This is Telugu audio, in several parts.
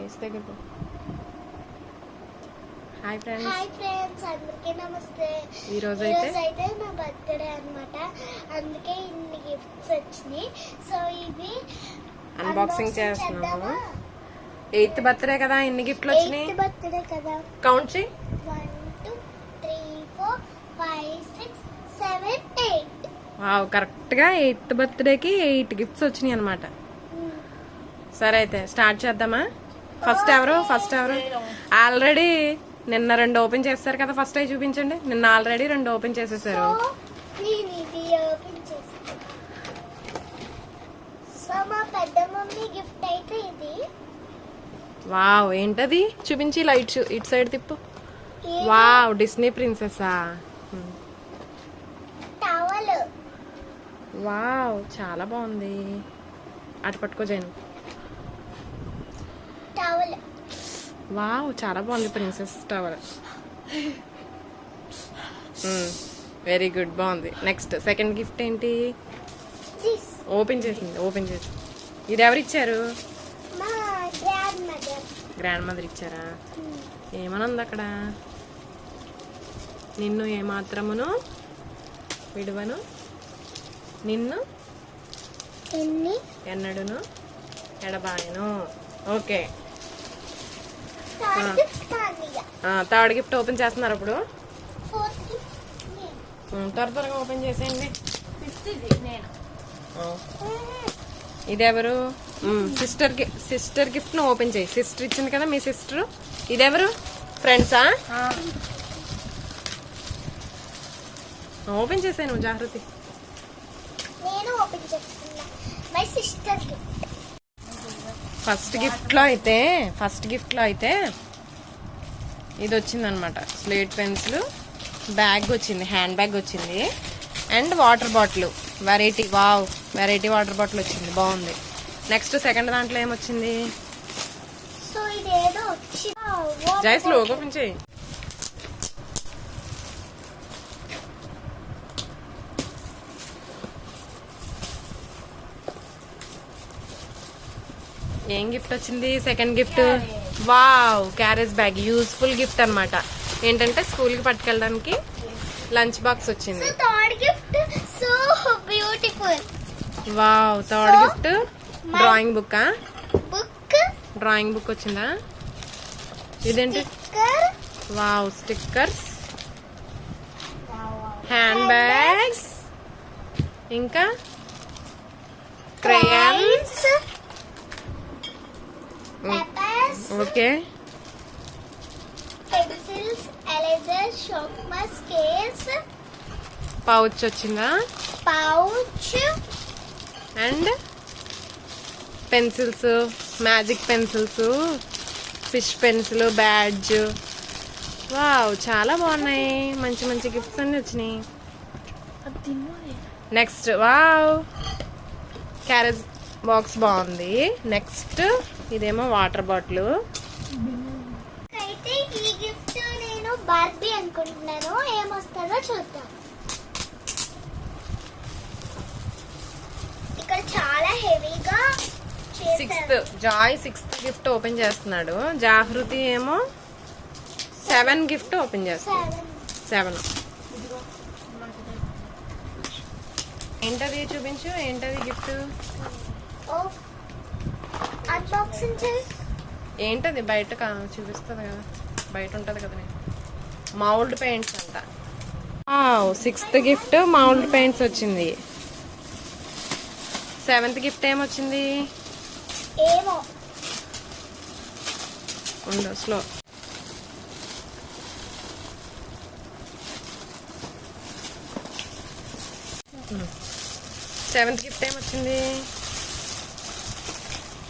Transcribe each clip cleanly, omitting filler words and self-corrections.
మైస్ దగ్గర. హాయ్ ఫ్రెండ్స్, అందరికీ నమస్తే. ఈ రోజు అయితే నా బర్త్డే అన్నమాట, అందుకే ఇన్ని గిఫ్ట్స్ వచ్చినాయి. సో ఇవి అన్బాక్సింగ్ చేస్తున్నాము. 8th బర్త్డే కదా, ఎన్ని గిఫ్ట్లు వచ్చినాయి? 8th బర్త్డే కదా, కౌంట్ చేయి. 1 2 3 4 5 6 7 8. వావ్, కరెక్ట్ గా 8th బర్త్డేకి 8 గిఫ్ట్స్ వచ్చినాయి అన్నమాట. సరే అయితే స్టార్ట్ చేద్దామా? ఫస్ట్ ఎవరు? ఆల్రెడీ నిన్న 2 ఓపెన్ చేస్తారు కదా. ఫస్ట్ అవి చూపించండి. నిన్న ఆల్రెడీ 2 ఓపెన్ చేసేసారు. సో మా పెద్ద మమ్మీ గిఫ్ట్ అయితే ఇది. వావ్, ఏంటది? చూపించి. లైట్ ఇటు సైడ్ తిప్పు. వావ్, డిస్నీ ప్రిన్సెసా? టవల్. వావ్, చాలా బాగుంది. అటు పట్టుకో జైన్. టవల్. వావ్, చాలా బాగుంది ప్రిన్సెస్ టవల్. వెరీ గుడ్, బాగుంది. నెక్స్ట్ సెకండ్ గిఫ్ట్ ఏంటి? ఓపెన్ చేసి. ఇది ఎవరు ఇచ్చారు? గ్రాండ్ మదర్ ఇచ్చారా? ఏమని ఉంది అక్కడ? నిన్ను ఏమాత్రమును విడువను, నిన్ను ఎన్నడును ఎడబాయను. ఓకే, థర్డ్ గిఫ్ట్ ఓపెన్ చేస్తున్నారు ఇప్పుడు. త్వరగా ఓపెన్ చేసేయండి. ఇది ఎవరు? సిస్టర్ గిఫ్ట్ ను ఓపెన్ చేయి. సిస్టర్ ఇచ్చింది కదా మీ సిస్టర్. ఇదెవరు? ఫ్రెండ్సా? ఓపెన్ చేసాను, జాగృతి. ఫస్ట్ గిఫ్ట్ లో అయితే ఇది వచ్చిందనమాట. స్లేట్ పెన్సిల్, బ్యాగ్ వచ్చింది, హ్యాండ్ బ్యాగ్ వచ్చింది, and water bottle. Variety water bottle వచ్చింది, బాగుంది. నెక్స్ట్ సెకండ్ దాంట్లో ఏమొచ్చింది? జై స్లో ఓపెన్ చేయి. ఏం గిఫ్ట్ వచ్చింది? Second gift. Wow, carriage bag. Useful gift అన్నమాట. ఏంటంటే స్కూల్ కి పట్టుకెళ్ళడానికి లంచ్ బాక్స్ వచ్చింది. Wow, third gift drawing book. Drawing book వచ్చిందా? ఇదేంటి? వావ్, స్టిక్కర్స్, హ్యాండ్ బ్యాగ్స్, ఇంకా crayons. Okay, pencils, eraser, sharpener, scales. Pouch వచ్చిందా? Pouch and pencils, magic pencils, fish pencil, badge. Wow, చాలా బాగున్నాయి. మంచి గిఫ్ట్స్ అన్ని వచ్చినాయి. నెక్స్ట్, వావ్, క్యారేజ్ బాక్స్ బాగుంది. నెక్స్ట్ ఇదేమో వాటర్ బాటిల్. అయితే ఈ గిఫ్ట్ నేను బార్బీ అనుకుంటున్నాను. ఏమొస్తుందో చూద్దాం. ఇక్కడ చాలా హెవీగా సిక్స్త్ గిఫ్ట్ ఓపెన్ చేస్తున్నాడు. జాగృతి ఏమో 7 గిఫ్ట్ ఓపెన్ చేస్తున్నాడు. 7. ఏంటది? చూపించు. ఏంటది గిఫ్ట్? అన్బాక్సింగ్ చేయి. ఏంటది? బయట చూపిస్తుంది కదా, బయట ఉంటది కదా. మౌల్డ్ పెయింట్స్ అంట. 6th గిఫ్ట్ మౌల్డ్ పెయింట్స్ వచ్చింది. 7th గిఫ్ట్ ఏమొచ్చింది? ఏమో ఉండు, స్లో. సెవెంత్ గిఫ్ట్ ఏమొచ్చింది?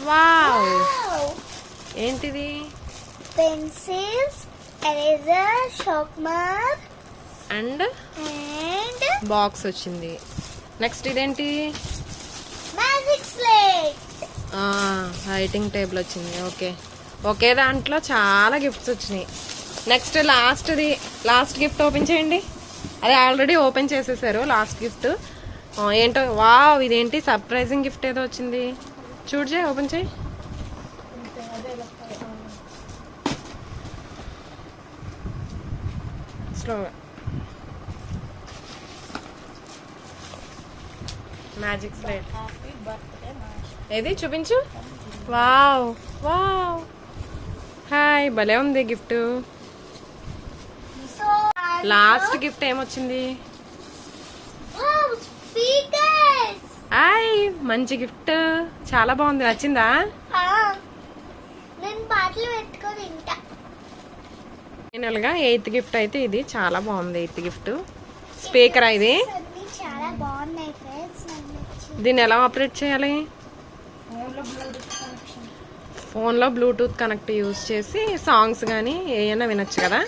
వావ్, ఏంటిది? Pencils, eraser, sharpener and box వచ్చింది. నెక్స్ట్ ఇదేంటి? Magic slate. రైటింగ్ టేబుల్ వచ్చింది. ఓకే, ఒకే దాంట్లో చాలా గిఫ్ట్స్ వచ్చినాయి. నెక్స్ట్ లాస్ట్ గిఫ్ట్ ఓపెన్ చేయండి. అది ఆల్రెడీ ఓపెన్ చేసేసారు లాస్ట్ గిఫ్ట్. ఏంటో? వావ్, ఇదేంటి? సర్ప్రైజింగ్ గిఫ్ట్ ఏదో వచ్చింది. చూడు చేయి, ఓపెన్ చేయి. స్లోగా. మ్యాజిక్ స్లేట్ హ్యాపీ బర్త్డే ఏది చూపించు. వావ్ వావ్, హాయ్, భలే ఉంది గిఫ్ట్. సో లాస్ట్ గిఫ్ట్ ఏమొచ్చింది? స్పీకర్స్. హాయ్, మంచి గిఫ్ట్, చాలా బాగుంది, నచ్చిందా? నేను పాటలు పెట్టుకొని వింటా. ఫైనల్గా 8th గిఫ్ట్ అయితే ఇది చాలా బాగుంది. 8th gift speaker. ఇది అన్ని చాలా బాగున్నాయి ఫ్రెండ్స్. నాకు నచ్చింది. దీన్ని ఎలా ఆపరేట్ చేయాలి? ఫోన్లో బ్లూటూత్ కనెక్ట్ యూజ్ చేసి సాంగ్స్ కానీ ఏమైనా వినొచ్చు కదా.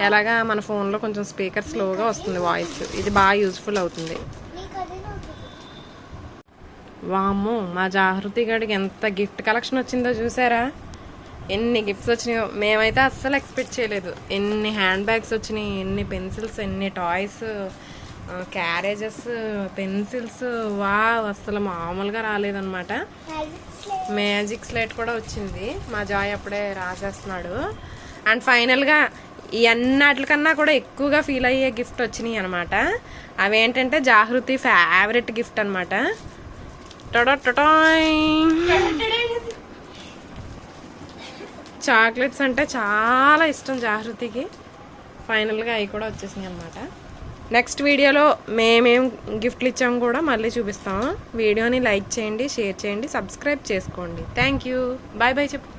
ఎలాగా మన ఫోన్లో కొంచెం స్పీకర్ స్లోగా వస్తుంది వాయిస్. ఇది బాగా యూజ్ఫుల్ అవుతుంది. నీకు అదే నోటి. వామ్మో, మా జాగృతి గడికి ఎంత గిఫ్ట్ కలెక్షన్ వచ్చిందో చూసారా? ఎన్ని గిఫ్ట్స్ వచ్చినాయో. మేమైతే అస్సలు ఎక్స్పెక్ట్ చేయలేదు. ఎన్ని హ్యాండ్ బ్యాగ్స్ వచ్చినాయి, ఎన్ని పెన్సిల్స్, ఎన్ని టాయ్స్, క్యారేజెస్, పెన్సిల్స్. వా, అస్సలు మామూలుగా రాలేదన్నమాట. మ్యాజిక్ స్లేట్ కూడా వచ్చింది. మా జాయ్ అప్పుడే రాసేస్తున్నాడు. అండ్ ఫైనల్గా ఈ అన్నిటికన్నా కూడా ఎక్కువగా ఫీల్ అయ్యే గిఫ్ట్ వచ్చినాయి అనమాట. అవేంటంటే జాగృతి ఫేవరెట్ గిఫ్ట్ అనమాట. చాక్లెట్స్ అంటే చాలా ఇష్టం జాగృతికి. ఫైనల్గా అవి కూడా వచ్చేసినాయి అనమాట. నెక్స్ట్ వీడియోలో మేమేం గిఫ్ట్లు ఇచ్చాము కూడా మళ్ళీ చూపిస్తాము. వీడియోని లైక్ చేయండి, షేర్ చేయండి, సబ్స్క్రైబ్ చేసుకోండి. Thank you. బాయ్ బాయ్ చెప్పు.